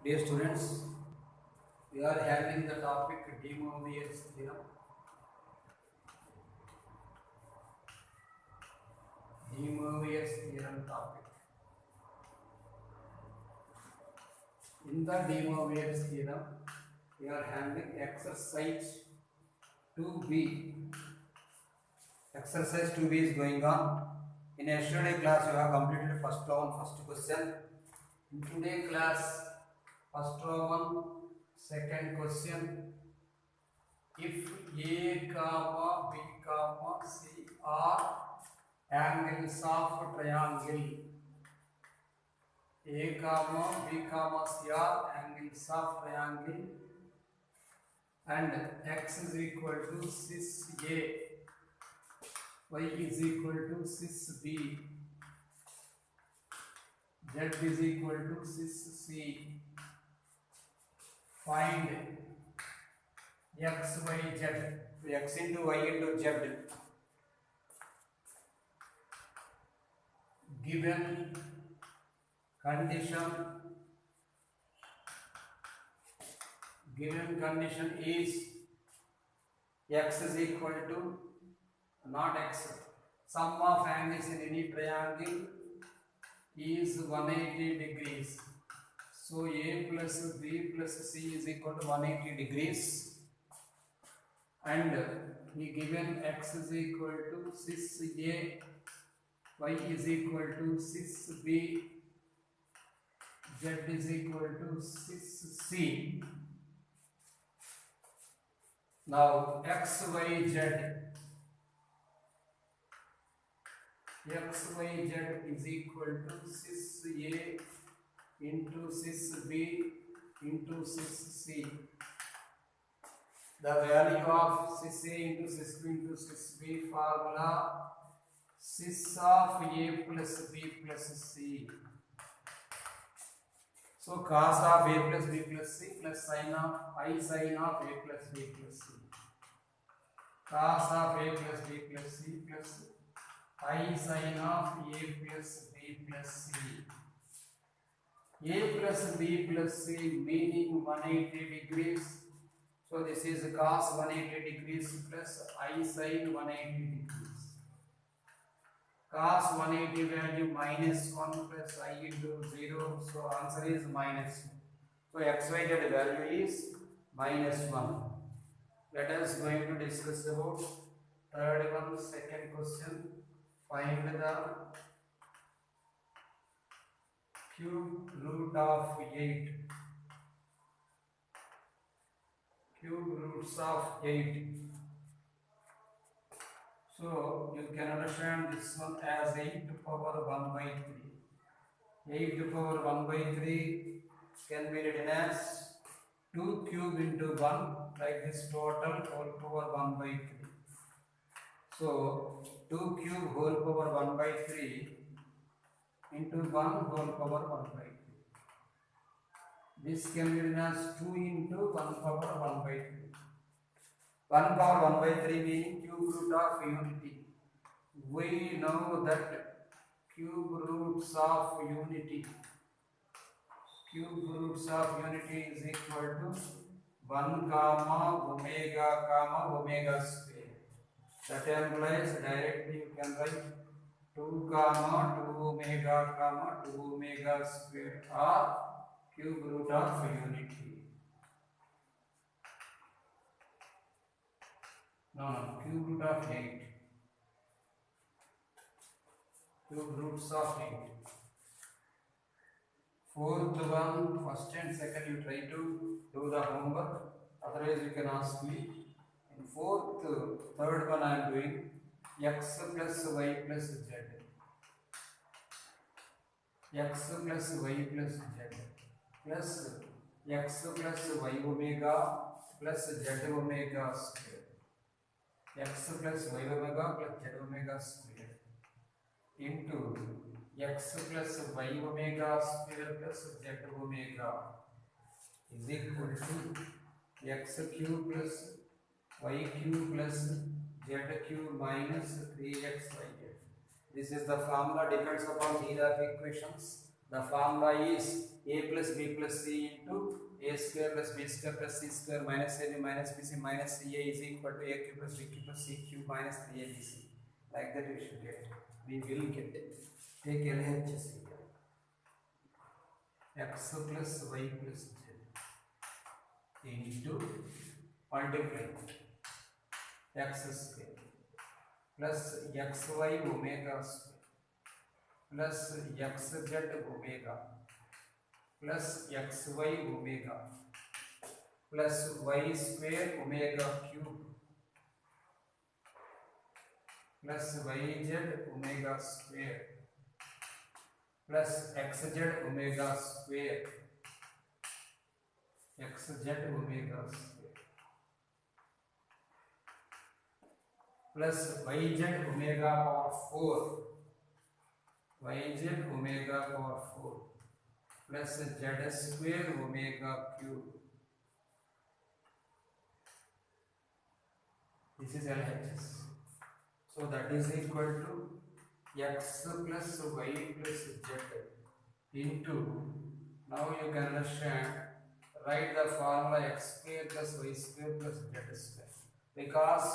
Dear students, we are having the topic Demoivrers theorem. Demoivrers theorem topic. In the Demoivrers theorem, we are having exercise 2b. Exercise 2b is going on. In yesterday class, you have completed first round, first question. In today class, first round, second question. If A, comma, B, comma, C are angles of triangle, A, comma, B, comma, C are angles of triangle, and x is equal to cis A, y is equal to cis B, z is equal to cis C. Find x, y, z, x into y into z given condition is x is equal to not x, sum of angles in any triangle is 180 degrees. So A plus B plus C is equal to 180 degrees, and he given x is equal to cis A, y is equal to cis B, z is equal to cis C. Now x, y, z is equal to cis A into cis B into cis C. The value of cis A into cis B into cis B formula: cis of A plus B plus C. So cos of A plus B plus C plus sin of I sin of A plus B plus C. Cos of A plus B plus C plus I sin of A plus B plus C. A plus B plus C meaning 180 degrees. So this is cos 180 degrees plus I sin 180 degrees. Cos 180 value minus 1 plus I into 0. So answer is minus 1. So xyz value is minus 1. Let us going to discuss about third one, second question. Find the cube root of 8. Cube roots of 8. So you can understand this one as 8 to power 1 by 3. 8 to power 1 by 3 can be written as 2 cube into 1, like this, total whole power 1 by 3. So 2 cube whole power 1 by 3 into 1 whole power 1 by 3. This can be written as 2 into 1 power 1 by 3. 1 power 1 by 3 meaning cube root of unity. We know that cube roots of unity is equal to 1 comma omega square. That implies directly you can write 2 comma 2 omega square or cube root of unity. No, cube root of 8. Cube roots of 8. Fourth one, first and second you try to do the homework. Otherwise you can ask me. In third one I am doing x plus y plus z. X plus y plus z plus x plus y omega plus z omega square. X plus y omega plus z omega square into x plus y omega square plus z omega is equal to x cube plus y cube plus z cube minus 3xy. This is the formula, depends upon these equations. The formula is a plus b plus c into a square plus b square plus c square minus ab minus bc minus ca is equal to aq plus bq plus cq minus 3abc. Like that we should get. We will get it. Take LHS here. X plus y plus z into multiply x square plus xy omega square plus xz omega plus xy omega plus y square omega cube plus yz omega square plus xz omega square plus yz omega power 4 plus z square omega cube. This is LHS. So that is equal to x plus y plus z into, now you can understand, write the formula x square plus y square plus z square, because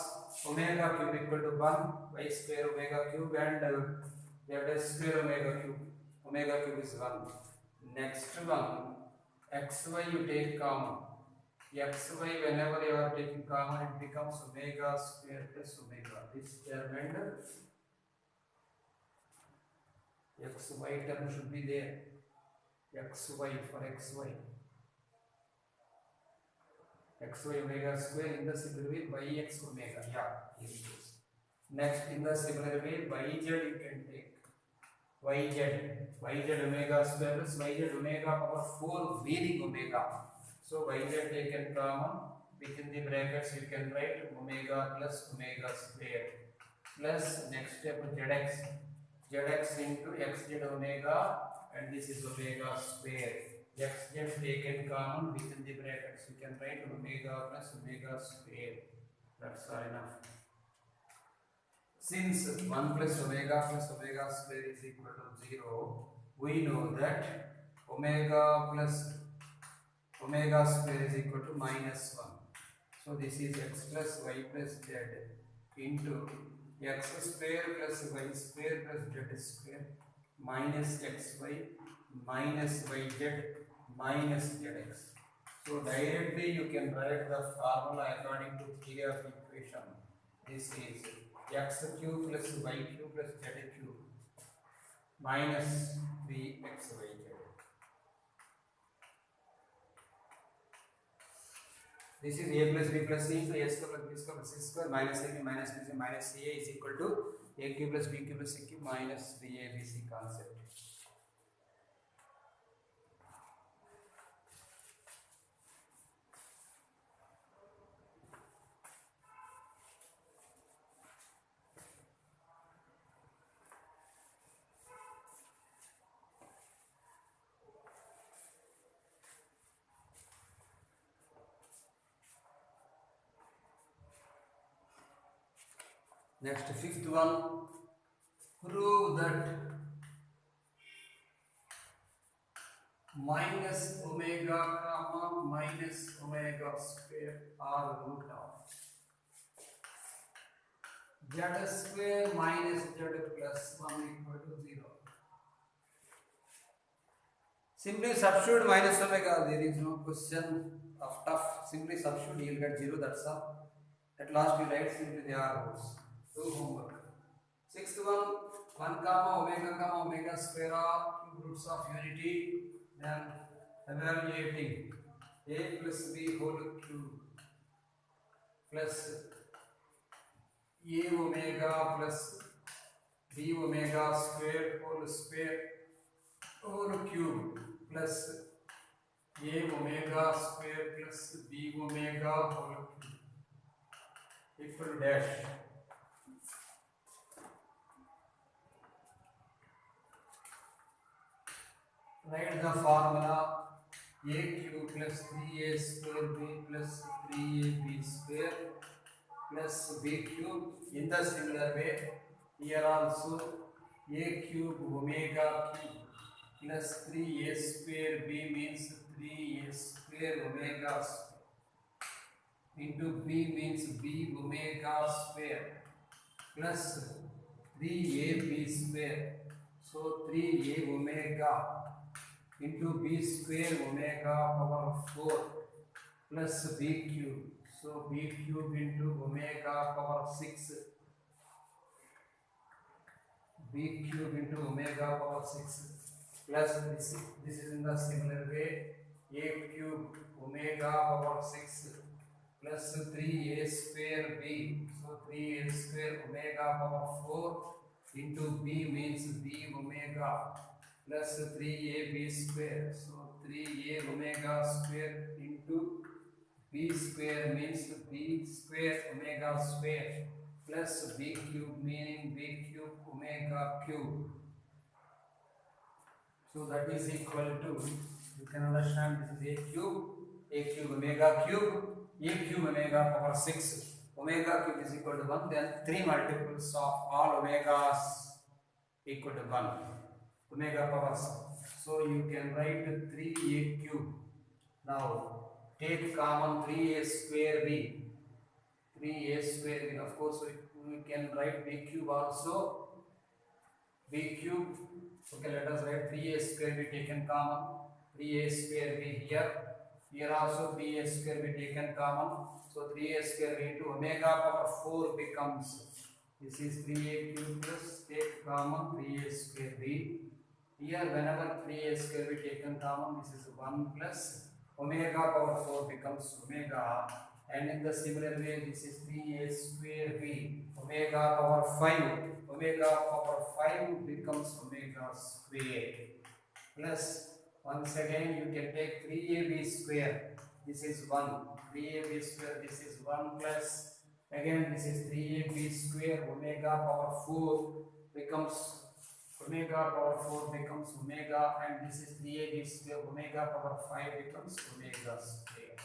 omega cube equal to 1, y square omega cube and z square omega cube is 1. Next one, xy you take common, xy whenever you are taking common it becomes omega square plus omega, this term and xy term should be there, xy for xy omega square in the similar way by x omega, yes. Next in the similar way by z you can take yz omega square plus yz omega power 4 meaning omega. So yz taken common, within the brackets you can write omega plus omega square plus next step zx into xz omega, and this is omega square. Xz taken common, within the brackets you can write omega plus omega square. That's all enough. Since 1 plus omega square is equal to 0, we know that omega plus omega square is equal to minus 1. So this is x plus y plus z into x square plus y square plus z square minus xy minus yz minus zx. So directly you can write the formula according to theory of equation. This is x cube plus y cube plus z cube minus 3xyz. This is a plus b plus c into a square plus b square plus c square minus ab minus bc minus ca is equal to a cube plus b cube plus c cube minus 3abc concept. Next, fifth one, prove that minus omega comma minus omega square are root of z square minus z plus 1 equal to 0. Simply substitute minus omega, there is no question of tough, simply substitute, you will get 0, that's all. At last you write simply they are roots. Do homework. Sixth one, 1 comma omega square are cube roots of unity. Then evaluating a plus b whole cube plus a omega plus b omega square whole cube plus a omega square plus b omega whole cube equal to dash. Write the formula a cube plus 3a square b plus 3ab square plus b cube. In the similar way, here also a cube omega cube plus 3a square b means 3a square omega square into b means b omega square plus 3ab square. So 3a omega into b square omega power 4 plus b cube. So b cube into omega power 6, b cube into omega power 6 plus this is in the similar way a cube omega power 6 plus 3a square b. So 3a square omega power 4 into b means b omega plus 3ab square. So 3a omega square into b square means b square omega square plus b cube meaning b cube omega cube. So that is equal to, you can understand this is a cube omega cube, a cube omega power 6, omega cube is equal to 1, then 3 multiples of all omegas equal to 1, omega power 6. So you can write 3a cube. Now take common 3a square b, 3a square b, of course we can write b cube also, b cube. Okay, let us write 3a square be taken common, 3a square be here also 3a square be taken common. So 3a square into omega power 4 becomes, this is 3a cube plus take common 3a square b. Here whenever 3a square be taken common, this is 1 plus omega power 4 becomes omega, and in the similar way this is 3a square b omega power 5, omega power 5 becomes omega square plus, once again you can take 3ab square, this is 1, 3ab square, this is 1 plus again this is 3ab square omega power 4 becomes omega power 4 becomes omega, and this is 3ab square omega power 5 becomes omega square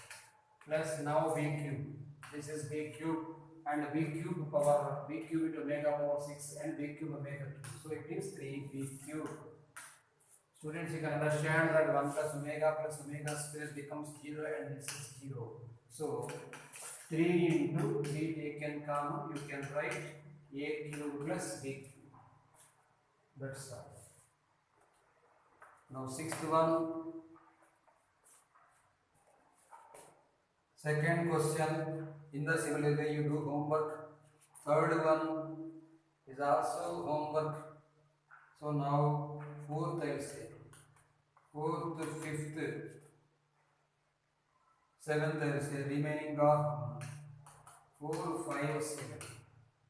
plus now b cube, this is b cube and b cube power b cube into omega power 6 and b cube omega cube. So it is 3b cube. Students, you can understand that 1 plus omega square becomes 0 and this is 0. So 3 into 3 taken common, you can write a cube plus b cube. That's all. Now sixth one, second question in the similar way you do homework. Third one is also homework. So now fourth I will say, fourth, fifth, seventh I will say, remaining of 4, 5, 7.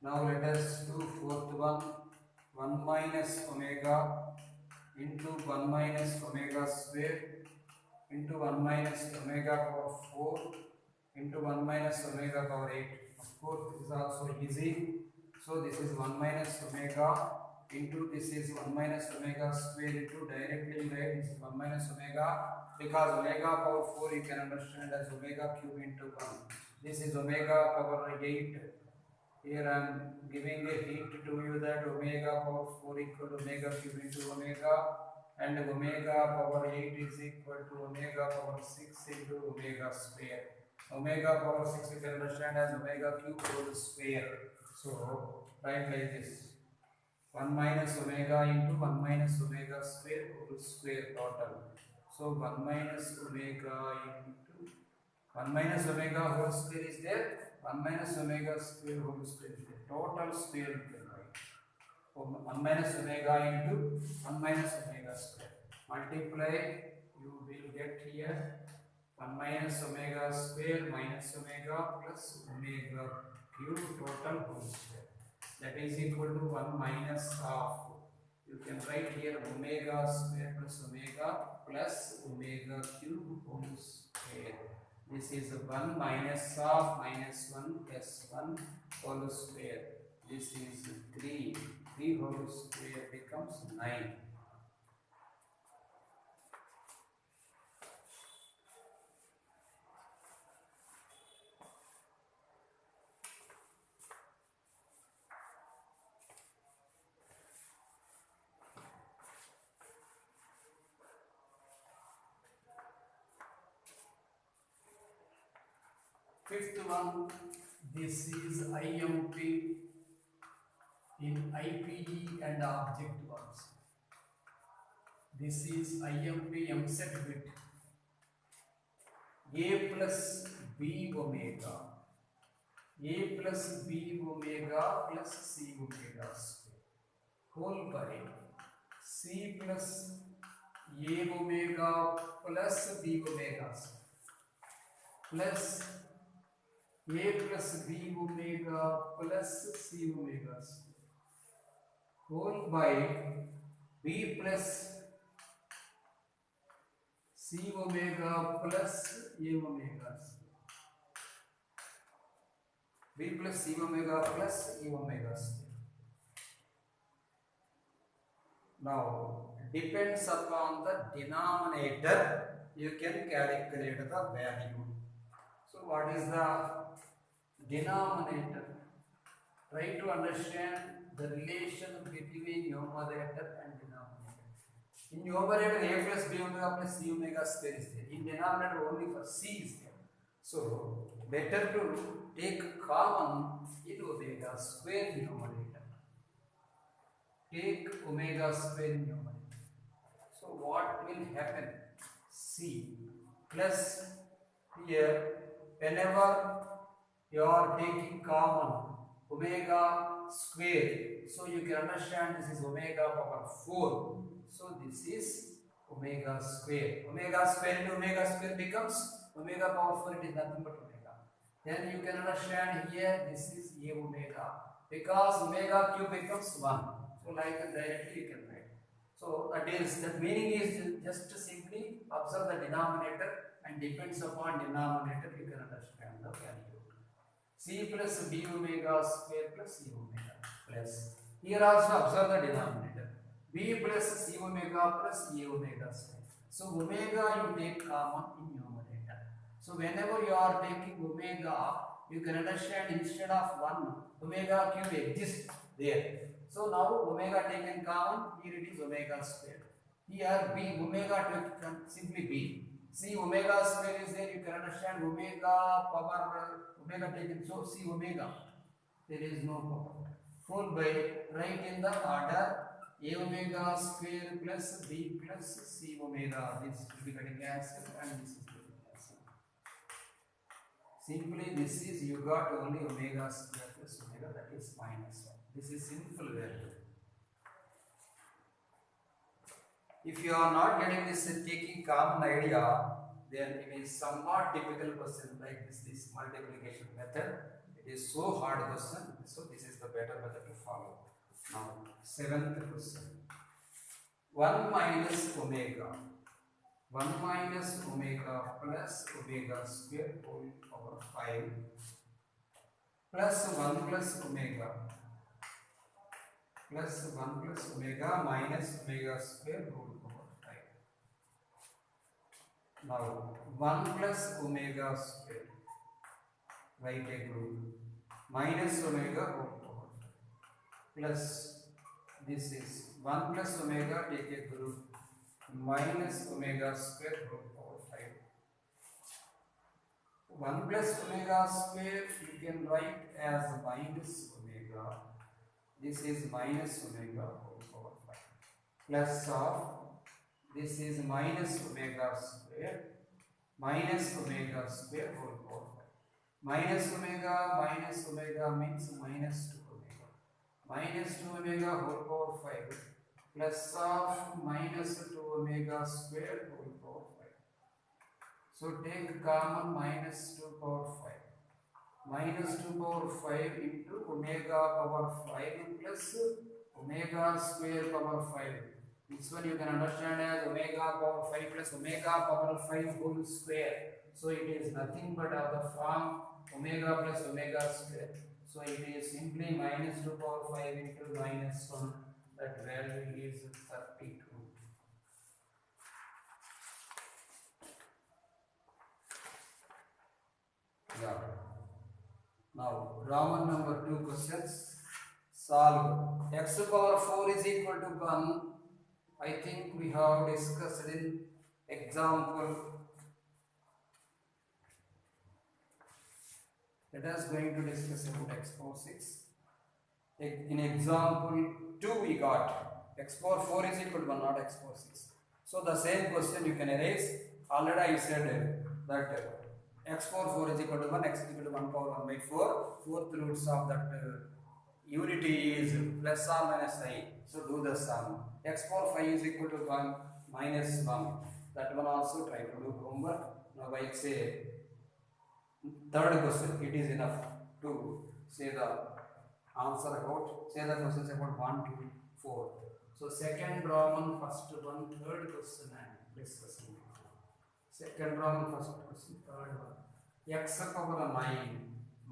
Now let us do fourth one, 1 minus omega into 1 minus omega square into 1 minus omega power 4 into 1 minus omega power 8. Of course this is also easy. So this is 1 minus omega into this is 1 minus omega square into directly write this is 1 minus omega, because omega power 4 you can understand as omega cube into 1. This is omega power 8. Here I am giving a hint to you that omega power 4 equal to omega cube into omega, and omega power 8 is equal to omega power 6 into omega square. Omega power 6 you can understand as omega cube whole square. So write like this, 1 minus omega into 1 minus omega square whole square total. So 1 minus omega into 1 minus omega whole square is there, 1 minus omega square whole square is there. Total square you can write. 1 minus omega into 1 minus omega square. Multiply, you will get here 1 minus omega square minus omega plus omega cube total whole square. That is equal to 1 minus half. You can write here omega square plus omega cube whole square. This is 1 minus half minus 1 plus 1 whole square. This is 3. 3 whole square becomes 9. Fifth one, this is IMP in IPE and object ones. This is IMP MSET bit A plus B omega. A plus B omega plus C omega square whole by C plus A omega plus B omega plus A plus B omega plus C omega whole by B plus C omega plus A omega. B plus C omega plus A omega square. Now, depends upon the denominator, you can calculate the value. So, what is the denominator? Try to understand the relation between numerator and denominator. In numerator, A plus B omega plus C omega square is there. In denominator, only for C is there. So, better to take common in omega square numerator. Take omega square numerator. So, what will happen? C plus here, whenever you are taking common omega square, so you can understand this is omega power 4. So, this is omega square. Omega square into omega square becomes omega power 4, it is nothing but omega. Then you can understand here this is A omega because omega cube becomes 1. So, like that directly you can write. So, that meaning is just simply observe the denominator and depends upon denominator you can understand the value. C plus B omega square plus C omega plus. Here also observe the denominator. B plus C omega plus A omega square. So, omega you take common in numerator. So, whenever you are taking omega, you can understand instead of 1, omega cube exists there. So, now omega taken common, here it is omega square. Here B omega simply B. See omega square is there, you can understand omega power, omega taken, so C omega, there is no power. Whole by write in the order A omega square plus B plus C omega, this will be getting cancelled and this is getting cancelled. Simply this is you got only omega square plus omega, that is minus 1. This is simple value. If you are not getting this taking common idea, then it is somewhat difficult question like this multiplication method. It is so hard question, so this is the better method to follow. Now, 7th question. 1 minus omega. 1 minus omega plus omega square whole power 5 plus 1 plus omega plus 1 plus omega minus omega square whole power 5. Now 1 plus omega square, write a group, minus omega whole power 5 plus this is 1 plus omega, take a group, minus omega square whole power 5. 1 plus omega square you can write as minus omega. This is minus omega whole power 5 plus of this is minus omega square whole power 5. Minus omega means minus 2 omega. Minus 2 omega whole power 5 plus of minus 2 omega square whole power 5. So take common minus 2 power 5. Minus 2 power 5 into omega power 5 plus omega square power 5. This one you can understand as omega power 5 plus omega power 5 whole square. So it is nothing but of the form omega plus omega square. So it is simply minus 2 power 5 into minus 1. That value is 32. Yeah. Now, Roman number 2 questions. Solve. X power 4 is equal to 1. I think we have discussed in example Let us going to discuss about x power 6. In example 2 we got x power 4 is equal to 1, not x power 6. So the same question you can erase. Already I said that x power 4 is equal to 1, x is equal to 1 power 1 by 4. Fourth roots of that unity is plus or minus I. So do the sum. X power 5 is equal to 1 minus 1. That one also try to do homework. Now I say third question. It is enough to say the answer about, say the questions about 1 to 4. So second Roman, first one, third question I am discussing. Second Roman, first question, third one. X power 9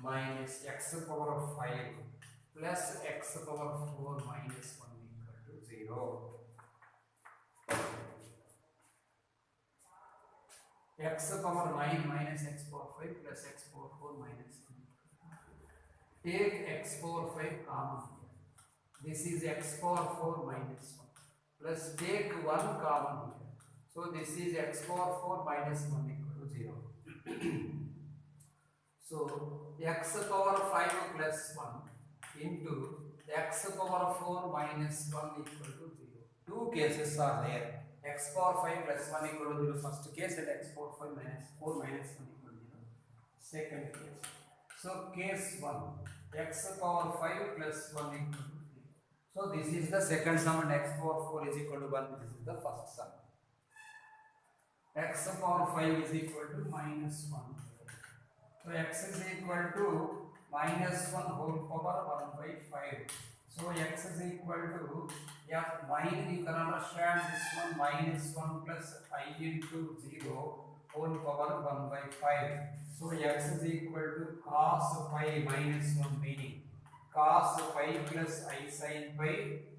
minus x power 5 plus x power 4 minus 1 equal to 0. X power 9 minus x power 5 plus x power 4 minus 1. Take x power 5 common. This is x power 4 minus 1. Plus take 1 common here. So this is x power 4 minus 1 equal to 0. So x power 5 plus 1 into x power 4 minus 1 equal to 0. Two cases are there. X power 5 plus 1 equal to 0. First case, and x power 5 minus 4 minus 1 equal to 0. Second case. So case 1, x power 5 plus 1 equal to 3. So this is the second sum and x power 4 is equal to 1. This is the first sum. X power 5 is equal to minus 1. So x is equal to minus 1 whole power 1 by 5. So x is equal to, you can understand this one, minus 1 plus I into 0 whole power 1 by 5. So x is equal to cos pi minus 1, meaning cos pi plus I sin pi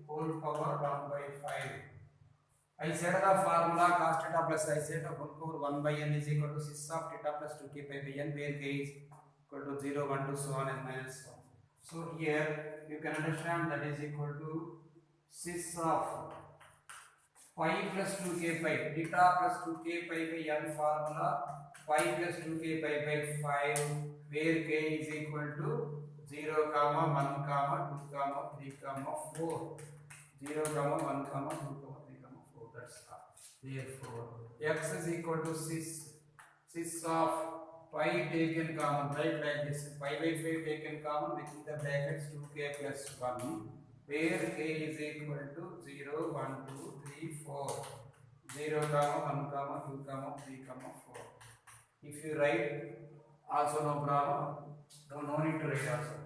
whole power 1 by 5. I said the formula cos theta plus I theta whole power 1 by n is equal to cis of theta plus 2k pi by n, where k is equal to 0, 1 to so on and minus 1. So here you can understand that is equal to cis of pi plus 2k pi, theta plus 2k pi by n formula, pi plus 2k pi by 5, where k is equal to 0, 1, 2, 3, 4. 0, 1, 2, 3, 4. That's all. Therefore, x is equal to cis of pi taken common, right, like this, pi by 5 taken common within the brackets 2k plus 1, where k is equal to 0, 1, 2, 3, 4. 0, 1, 2, 3, 4. If you write, also no problem. No need to write also.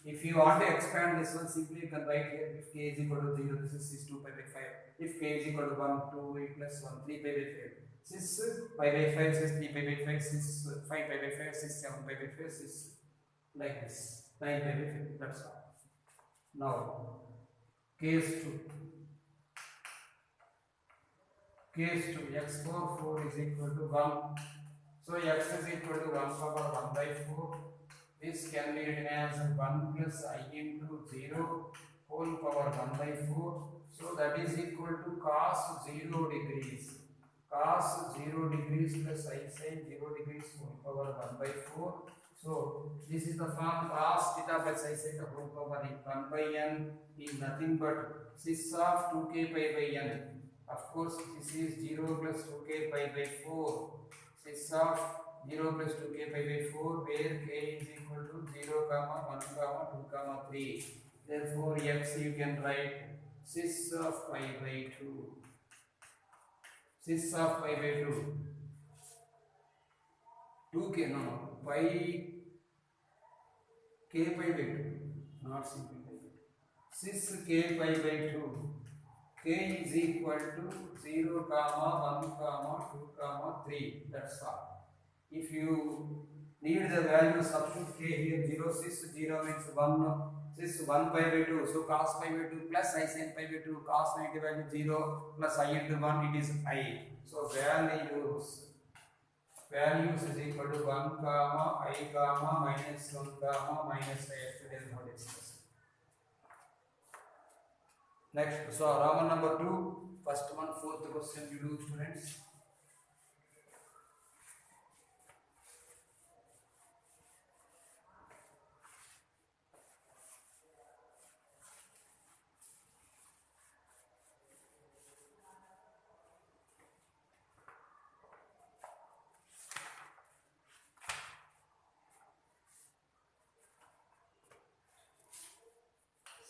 If you want to expand this one, simply you can write here, if k is equal to 0, this is 2 pi by 5. If k is equal to 1, 2 plus 1, 3 pi by 5. Cis pi by 5, cis 3 pi by 5, cis 5 pi by 5, cis 7 pi by 5, cis like this, 9 pi by 5. That's all. Now, case 2. Case 2, x power 4 is equal to 1. So x is equal to 1 power 1 by 4. This can be written as 1 plus I into 0 whole power 1 by 4. So that is equal to cos 0 degrees. Cos 0 degrees plus I sin 0 degrees whole power 1 by 4. So this is the form cos theta plus I sin whole power 1 by n is nothing but cis of 2k pi by n. Of course, this is 0 plus 2k pi by 4. Cis of 0 plus 2k pi by 4, where k is equal to 0, 1, 2, 3. Therefore, x you can write cis of pi by 2. Cis of pi by 2. 2k, no, pi k pi by 2, not simply pi by 2. Cis k pi by 2. K is equal to 0, 1, 2, 3. That's all. If you need the value, substitute k here. 0 cis 0 means 1. Cis 1 pi by 2. So cos pi by 2 plus I sin pi by 2. Cos negative value 0 plus I into 1. It is I. So values is equal to 1, I, minus 1, minus I. Yesterday we have discussed. Next, so Roman number 2. First one, fourth question you do, students.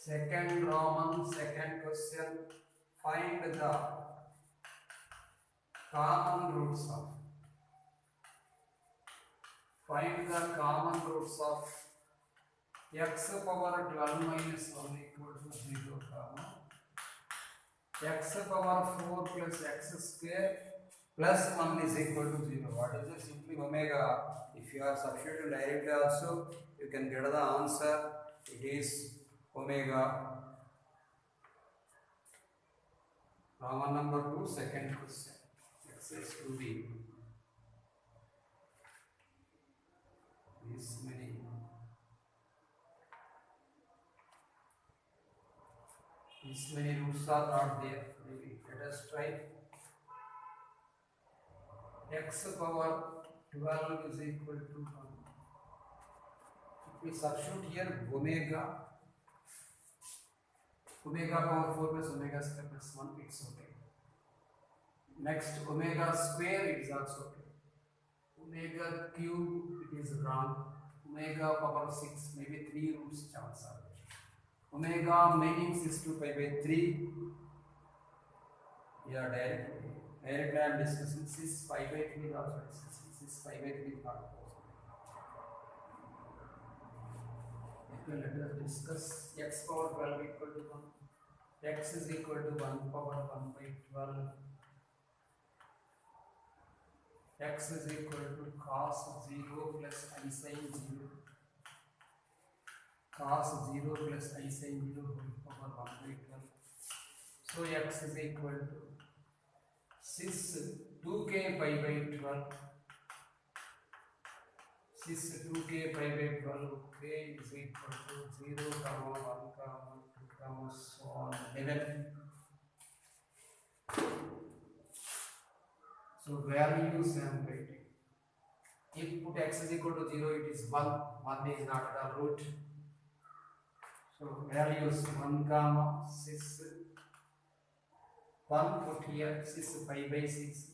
Second Roman, second question. Find the common roots of. Find the common roots of x power 12 minus 1 equal to 0, x power 4 plus x square plus 1 is equal to 0. What is it? Simply omega. If you are substituting directly also, you can get the answer. It is omega. Roman number 2, second question. Exercise 2b. These many roots are not there. Maybe let us try. X power 12 is equal to 1. If we substitute here omega power 4 plus omega square plus 1, it's okay. Next, omega square, it is also okay. Omega cube, it is wrong. Omega power 6, maybe 3 roots chance are there. Omega meaning 6 to pi by 3. Yeah, directly I am discussing 6 pi by 3 is also discussing. 6 pi by 3 is not possible. Okay, let us discuss x power 12 equal to 1. X is equal to 1 power 1 by 12. X is equal to cos 0 plus I sin 0. Cos 0 plus I sin 0 whole power 1 by 12. So x is equal to 6 2k pi by 12. 6 2k pi by 12. K is equal to 0, 1, 2, so on 11. So values I am writing. If put x is equal to 0, it is 1. 1 is not the root. So values 1, 6. 1 put here, 6 pi by 6.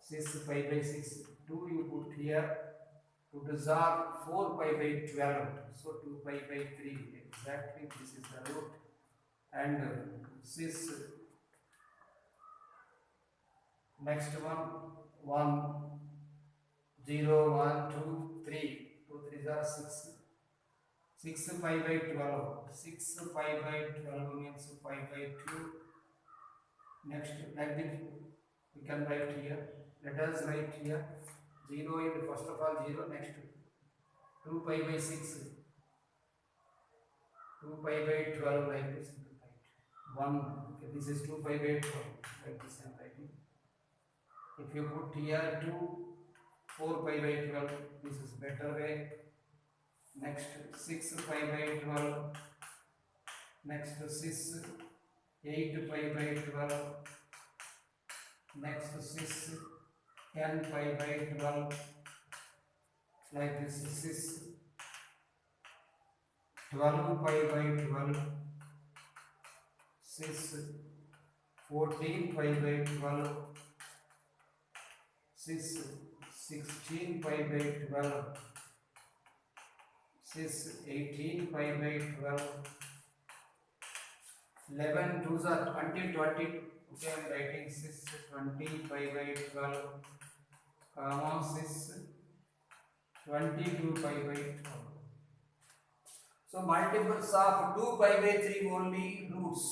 6 pi by 6. 2 you put here. 2 to 4 pi by 12. So 2 pi by 3. Exactly, this is the root. And 6. Next one, 1, 0, 1, 2, 3. 2 3s are 6. 6 pi by 12. 6 pi by 12 means pi by 2. Next, like this, we can write here. Let us write here 0 into first of all 0. Next, 2 pi by 6. 2 pi by 12 like this. 1. Okay, this is 2 pi by 12 like this I am writing. If you put here 2, 4 pi by 12, this is better way. Next 6 pi by 12. Next 6, 8 pi by 12. Next 6, 10 pi by 12. Like this 6, 12 pi by 12. 6, 14 pi by 12. 6, 16 pi by 12. 6, 18 pi by 12. 11 2s are 20, 20. Okay, I am writing 6, 20 pi by 12. 6, 22 pi by 12. So multiples of 2 pi by 3 only roots,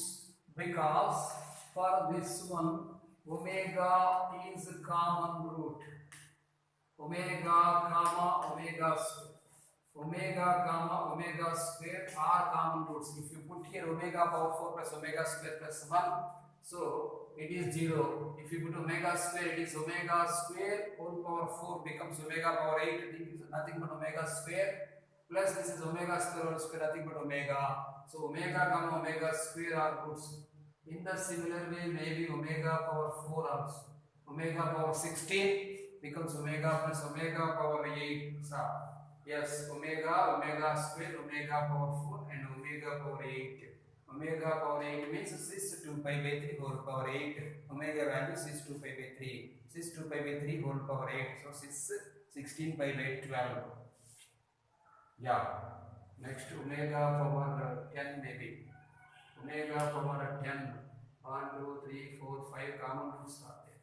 because for this one omega is common root. Omega comma omega square. Omega comma omega square are common roots. If you put here omega power 4 plus omega square plus 1, so it is 0. If you put omega square, it is omega square whole power 4 becomes omega power 8. It is nothing but omega square. Plus this is omega square whole square, nothing but omega. So omega comma omega square are roots. In the similar way, maybe omega power 4 also. Omega power 16 becomes omega plus omega power 8. So, yes, omega square, omega power 4 and omega power 8. Omega power 8 means 6 2 pi by 3 whole power 8. Omega value 6 2 pi by 3. 6 2 pi by 3 whole power 8. So 16 pi by 12. Yeah. Next omega power 10 maybe. Omega power 10. 1, 2, 3, 4, 5 common roots are there.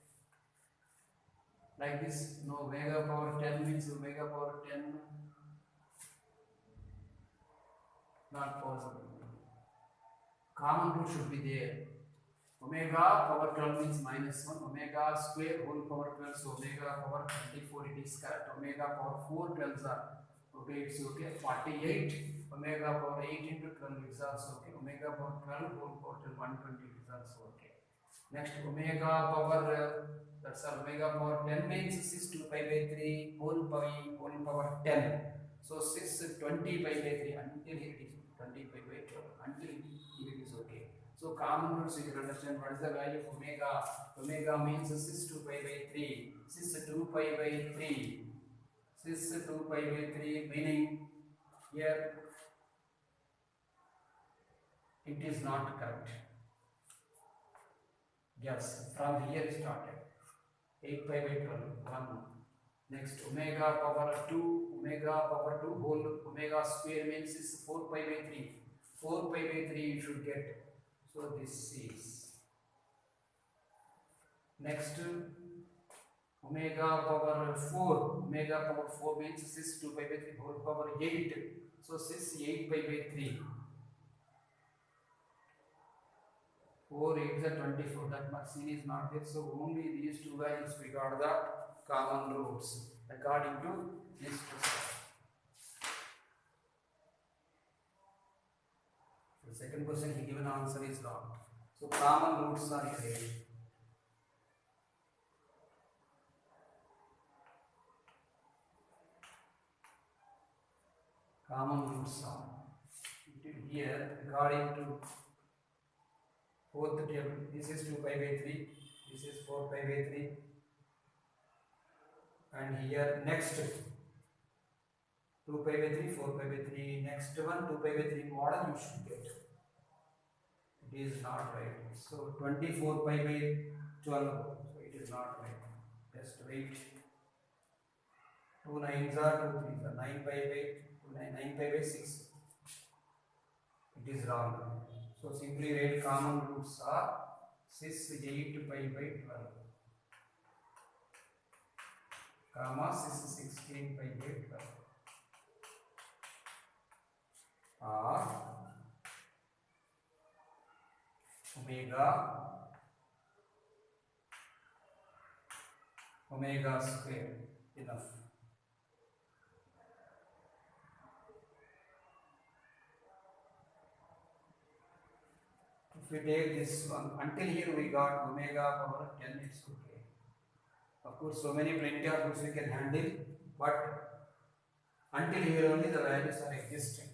Like this, no, omega power 10 means omega power 10. Not possible. Common root should be there. Omega power 12 means minus 1. Omega square whole power 12. So omega power 24 it is correct. Omega power 4 12s are okay. It's okay. 48. Omega power 8 into 12 is also okay. Omega power 12 whole power 12 120 is also okay. Next omega power that's all. Omega power 10 means 6 2 pi by 3 whole power 10. So 6 20 pi by 3 until it is 20 pi by 12 until it is okay. So common roots you can understand what is the value of omega. Omega means 6 2 pi by 3. 6 2 pi by 3. 6 2 pi by 3 meaning here it is not correct. Yes, from here started. 8 pi by 12, 1. Next, omega power 2 whole omega square means is 4 pi by 3. 4 pi by 3 you should get. So this is. Next, omega power 4. Omega power 4 means 6 2 pi by 3 whole power 8. So 6 8 pi by 3. 4 8 is 24. That much sin is not there. So only these two values we got the common roots according to this question. The second question he given answer is wrong. So common roots are here. Common roots are here according to fourth table. This is 2 pi by 3. This is 4 pi by 3. And here next 2 pi by 3, 4 pi by 3. Next one 2 pi by 3 model you should get. It is not right. So 24 pi by 12. So it is not right. Just wait. 2 9s are 2 3s are 9 pi by 9 pi by 6. It is wrong. So simply write common roots are 6 8 pi by 12. Comma 6 16 pi by 12. Or omega square enough. If we take this one until here we got omega power 10, it's okay. Of course, so many plenty of roots we can handle, but until here only the values are existing.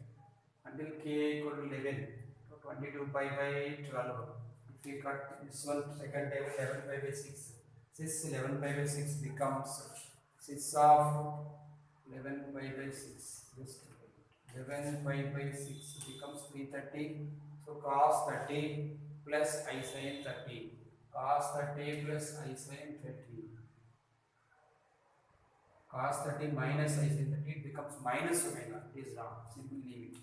Until k equal to 11, so 22 pi by 12. If we cut this one, second table 11 pi by 6. 11 pi by 6 becomes 6 of 11 pi by 6. Just 11 pi by 6 becomes 330. So cos 30 plus I sin 30. Cos 30 plus I sin 30. Cos 30 minus I sin 30, it becomes minus omega. It is wrong. Simply leave it.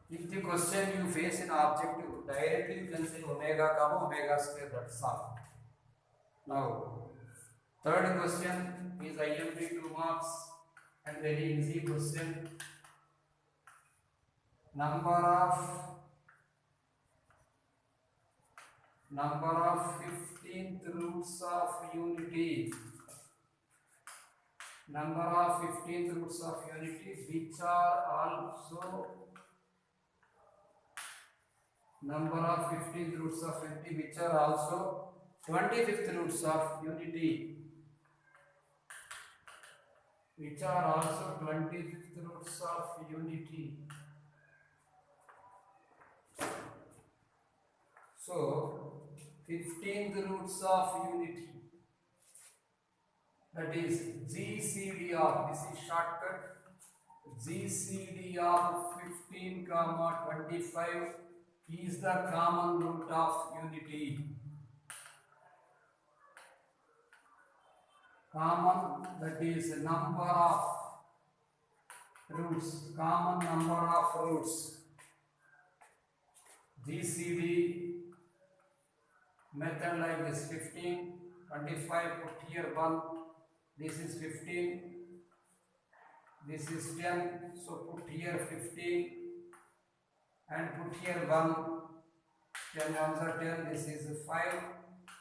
If the question you face in objective, directly you can say omega comma omega square, that's all. Now, third question is IMP 2 marks and very easy question. Number of 15th roots of unity. Number of 15th roots of unity which are also number of 15th roots of unity which are also 25th roots of unity, which are also 25th roots of unity. So 15th roots of unity, that is GCD of, this is shortcut, GCD of 15 comma 25 is the common root of unity. Common, that is number of roots, common number of roots. GCD method like this: 15, 25, put here 1, this is 15, this is 10, so put here 15 and put here 1, 10 ones are 10, this is 5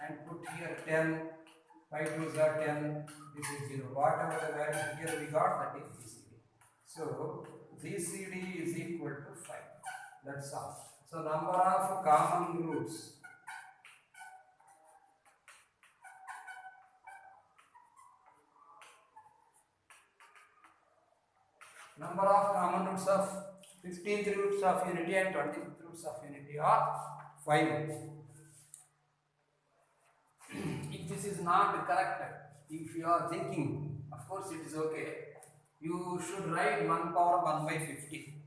and put here 10, 5 twos are 10, this is 0. Whatever the value here we got, that is GCD. So GCD is equal to 5. That's all. So number of common roots. Number of common roots of 15th roots of unity and 20th roots of unity are 5. If this is not correct, if you are thinking, of course it is okay, you should write 1 power 1 by 50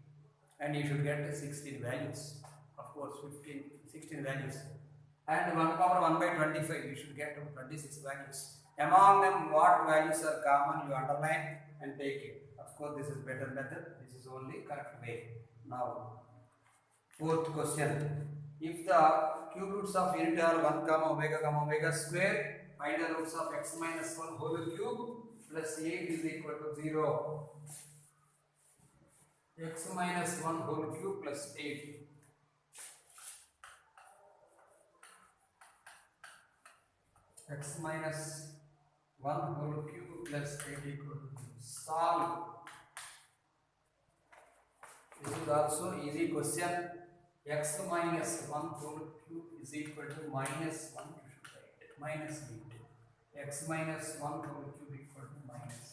and you should get 16 values. Of course 16 values. And 1 power 1 by 25, you should get 26 values. Among them, what values are common, you underline and take it. Of course, this is better method. This is only correct way. Now, fourth question. If the cube roots of unity are 1 omega square, find the roots of x minus 1 whole cube plus 8 is equal to 0. X minus 1 whole cube plus 8. X minus 1 whole cube plus 8 equal to 0. Solve. This is also easy question. X minus 1 whole cube is equal to minus 1. You should write minus 8. X minus 1 whole cube equal to minus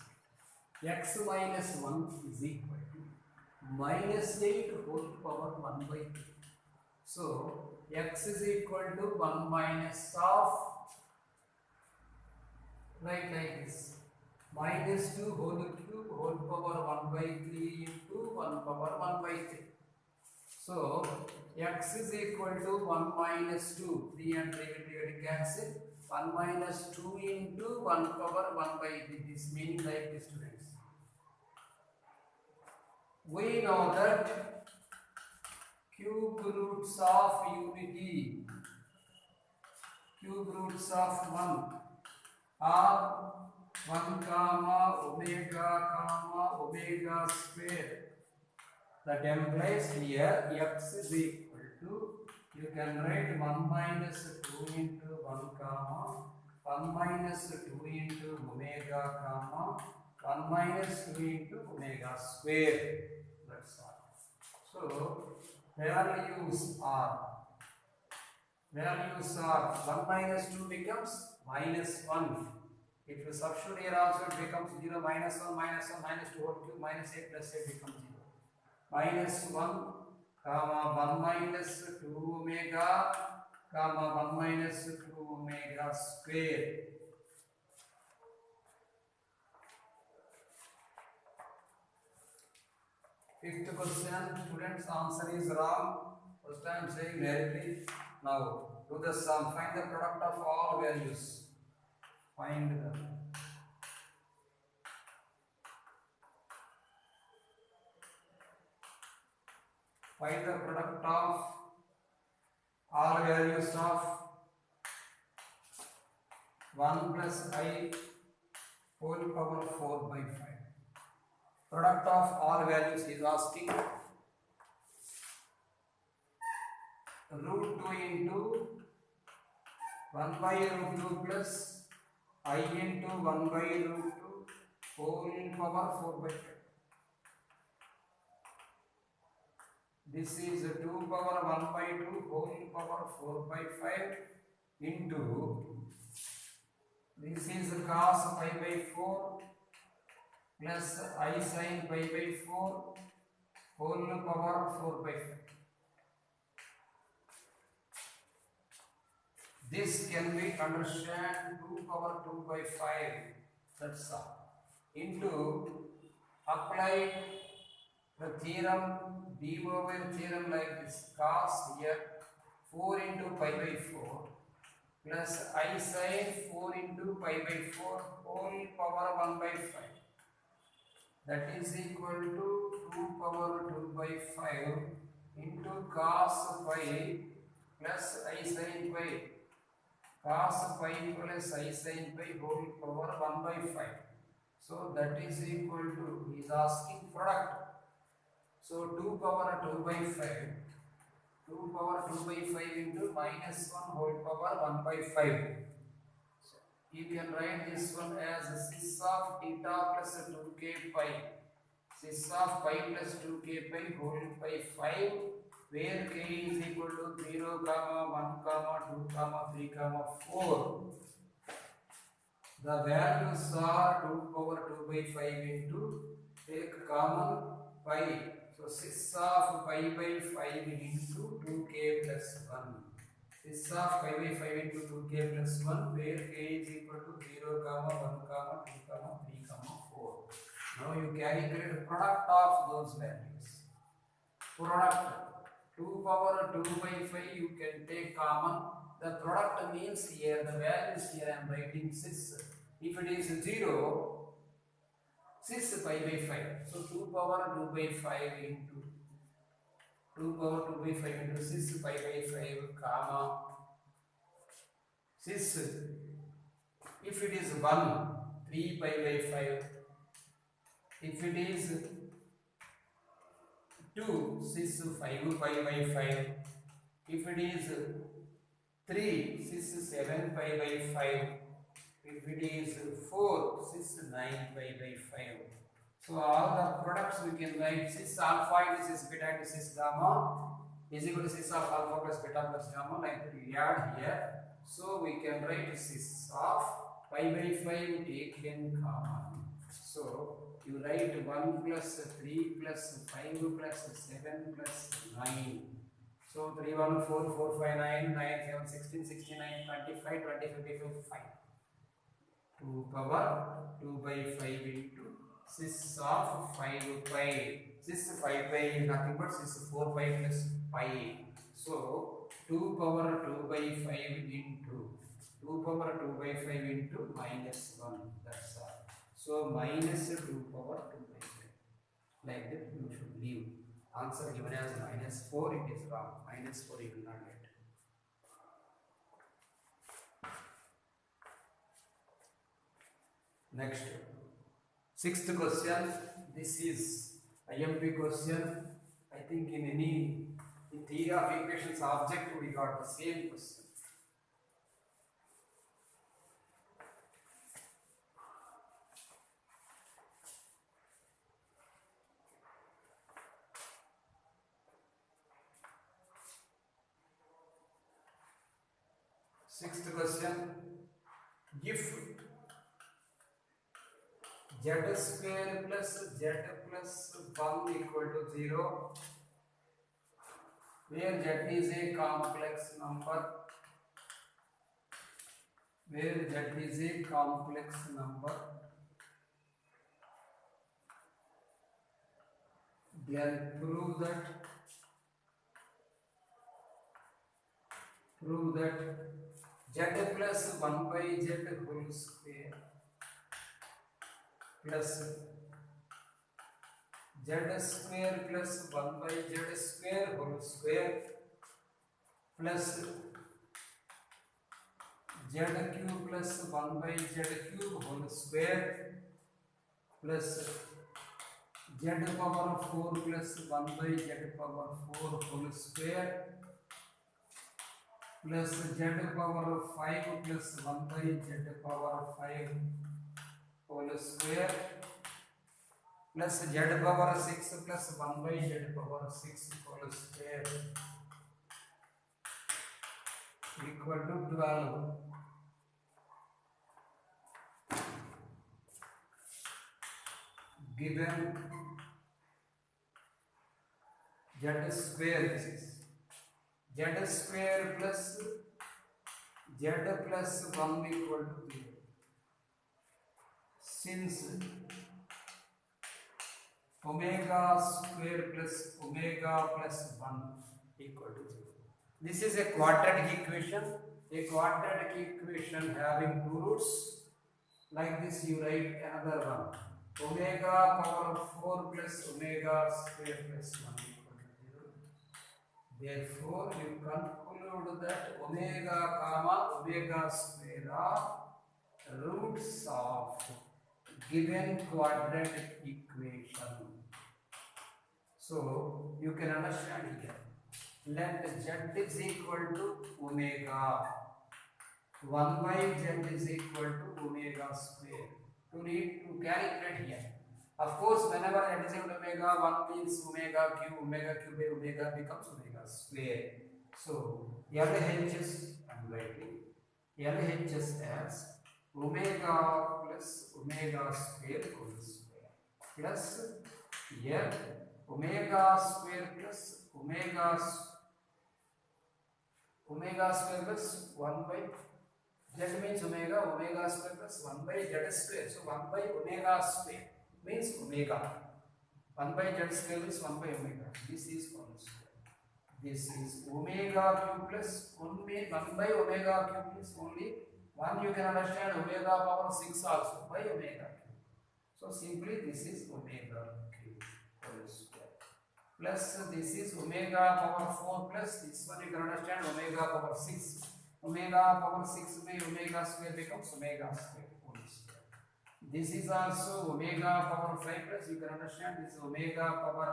8. X minus 1 is equal to minus 8 whole power 1 by 2. So x is equal to 1 minus of, write like this, minus 2 whole cube whole power 1 by 3 into 1 power 1 by 3. So x is equal to 1 minus 2, 3 and 3 will be cancelled. 1 minus 2 into 1 power 1 by 3. This meaning like this, students. We know that cube roots of unity, cube roots of 1 are 1 comma omega square. That implies here x is equal to, you can write 1 minus 2 into 1 comma 1 minus 2 into omega comma 1 minus 2 into omega square. That's all. So values are 1 minus 2 becomes minus 1. If you substitute here also it becomes 0, minus 1, minus 1, minus 2 whole cube, minus 8 plus 8 becomes 0. Minus 1, comma 1 minus 2 omega, comma 1 minus 2 omega square. Fifth question, students, answer is wrong. First I am saying directly. Now do the sum. Find the product of all values. Find the product of all values of 1 plus I whole power 4 by 5. Product of all values is asking root 2 into 1 by root 2 plus I into 1 by root 2 whole power 4 by 5. This is 2 power 1 by 2 whole power 4 by 5 into, this is cos pi by 4 plus I sin pi by 4 whole power 4 by 5. This can be understand 2 power 2 by 5, that's all, into apply The theorem, Demoivrers theorem like this, cos here 4 into pi by 4 plus I sin 4 into pi by 4 whole power 1 by 5. That is equal to 2 power 2 by 5 into cos pi plus I sin pi. Cos pi plus I sin pi whole power 1 by 5. So that is equal to, he is asking product. So 2 power 2 by 5. 2 power 2 by 5 into minus 1 whole power 1 by 5. So you can write this one as cis of theta plus 2k pi. Cis of pi plus 2k pi whole by 5, where k is equal to 0, 1, 2, 3, 4. The values are 2 power 2 by 5 into, take common pi. So 6 of pi by 5 into 2k plus 1. 6 of pi by 5 into 2k plus 1, where k is equal to 0, 1, 2, 3, 4. Now you calculate the product of those values. Product 2 power 2 by 5 you can take common. The product means here the values here I am writing 6. If it is 0, 6 pi by 5. So 2 power 2 by 5 into 2 power 2 by 5 into 6 pi by 5 comma 6. If it is 1, 3 pi by 5. If it is 2, 6 5 pi by 5. If it is 3, 6 7 pi by 5. If it is 4, 6 9 pi by 5. So all the products we can write 6 alpha into 6 beta into 6 gamma is equal to 6 of alpha plus beta plus gamma, like that we add here. So we can write 6 of pi by 5 taken common. So you write 1 plus 3 plus 5 plus 7 plus 9. So 3 1 4 4 5 9 9 7 16 69 25 20 55 5. 2 power 2 by 5 into 6 of 5 pi. 6 5 pi is nothing but 6 4 pi plus pi. So 2 power 2 by 5 into 2 power 2 by 5 into minus 1. That's all. So minus 2 power 2 by 5. Like that you should leave. Answer given as minus 4, it is wrong. Minus 4 you will not get. Next, 6th question. This is IMP question. I think in theory of equations object we got the same question. Sixth question. If z square plus z plus 1 equal to 0, where z is a complex number, then prove that z plus 1 by z whole square plus z square plus 1 by z square whole square plus z cube plus 1 by z cube whole square plus z power 4 plus 1 by z power 4 whole square plus z power 5 plus 1 by z power 5 whole square plus z power 6 plus 1 by z power 6 whole square equal to 12. Given z square, this is z square plus z plus 1 equal to 0. Since omega square plus omega plus 1 equal to 0. This is a quadratic equation. A quadratic equation having two roots. Like this you write another one. Omega power 4 plus omega square plus 1 equal to 0. Therefore, you conclude that omega comma omega square are roots of given quadratic equation. So, you can understand here. Let z is equal to omega. 1 by z is equal to omega square. To need to calculate here. Of course, whenever z is equal to omega, 1 means omega cube by omega becomes omega square. So, LHS, I am writing LHS as omega plus omega square whole square plus here omega square plus omega square plus 1 by z means omega square plus 1 by z square. So 1 by omega square means omega. 1 by z square is 1 by omega. This is 1 square. This is omega cube plus 1 by omega cube is only 1. You can understand omega power 6 also by omega cube. So simply this is omega cube whole square. Plus this is omega power 4 plus this one you can understand omega power 6. Omega power 6 by omega square becomes omega square whole square. This is also omega power 5 plus you can understand this is omega power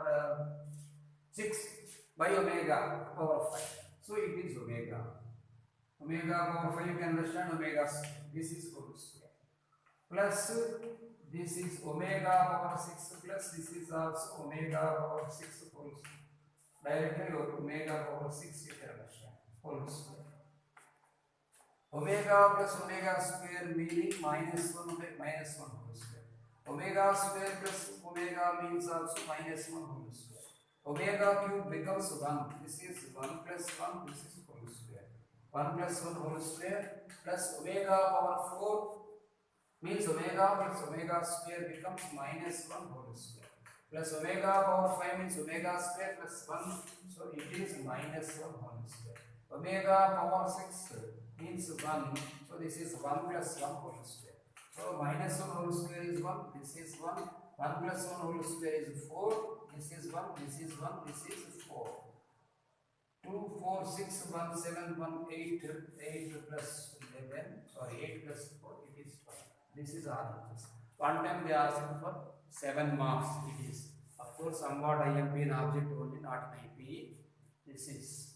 6 by omega power 5. So it is omega. Omega power 5 you can understand omega square. This is whole square. Plus this is omega power 6 plus this is also omega power 6 whole square. Directly omega power 6 you can understand whole square. Omega plus omega square meaning minus 1 by minus 1 whole square. Omega square plus omega means also minus 1 whole square. Omega cube becomes 1. This is 1 plus 1. This is whole square. 1 plus 1 whole square plus omega power 4 means omega plus omega square becomes minus 1 whole square. Plus omega power 5 means omega square plus 1. So it is minus 1 whole square. Omega power 6 means 1. So this is 1 plus 1 whole square. So minus 1 whole square is 1. This is 1. 1 plus 1 whole square is 4. This is 1. This is 1. This is 4. 2, 4, 6, 1, 7, 1, 8, 8 plus 11. Sorry, 8 plus 4. It is 12. This is our answer. One time they asked for 7 marks. It is. Of course, somewhat IMP and object only, not in IPE. This is.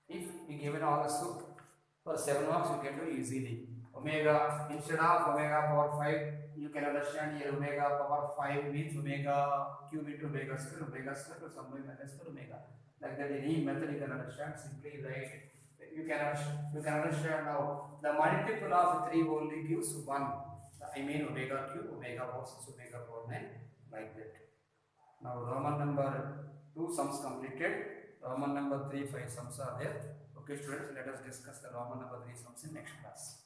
If we given also for 7 marks, you can do easily. Omega, instead of omega power 5, you can understand here omega power 5 means omega cube into omega square plus 1 by minus square omega. Like that, any method you can understand, simply write. You can understand now the multiple of 3 only gives 1. I mean omega cube, omega power 6, omega power 9, like that. Now Roman number 2 sums completed. Roman number 3, 5 sums are there. Okay students, let us discuss the Roman number 3 sums in next class.